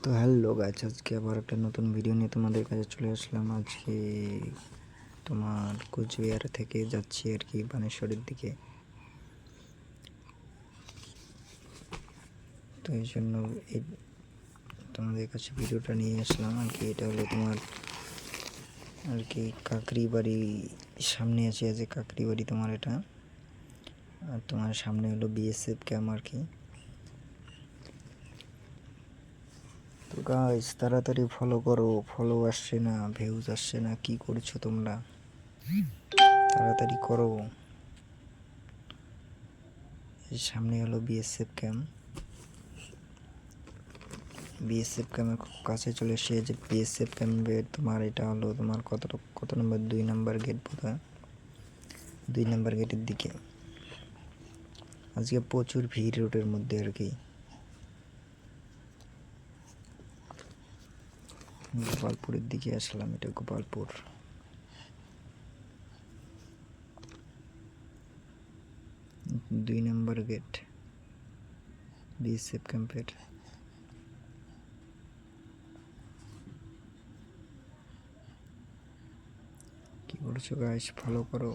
তো hello guys, আজকে আবার একটা নতুন ভিডিও নিয়ে তোমাদের কাছে চলে আসলাম। আজকে তোমার কোচবিহার থেকে যাচ্ছি আর কি বানেশ্বরের দিকে। তো এই জন্য তোমাদের কাছে ভিডিওটা নিয়ে আসলাম আর কি। এটা হলো তোমার আর কি কাকরি বাড়ি সামনে আছে, কাকরি বাড়ি তোমার এটা। আর তোমার সামনে হলো বিএসএফ ক্যাম্প আর কি। তো গাইস তাড়াতাড়ি ফলো করো, ফলো আসছে না, ভিউজ আসছে না, কি করছো তোমরা? তাড়াতাড়ি করো। এই সামনে হলো বিএসএফ ক্যাম্প। বিএসএফ ক্যাম্পের খুব কাছে চলে এসে যে বিএসএফ ক্যাম্পের তোমার এটা হলো তোমার কত নম্বর 2 নম্বর গেট বোধহয়, 2 নম্বর গেটের দিকে। আজকে প্রচুর ভিড় রোডের মধ্যে আর কি। গোপালপুরের দিকে আসলাম, এটা গোপালপুর। দুই নম্বর গেট বিএসএফ ক্যাম্পের। কি করছো গাইস? ফলো করো।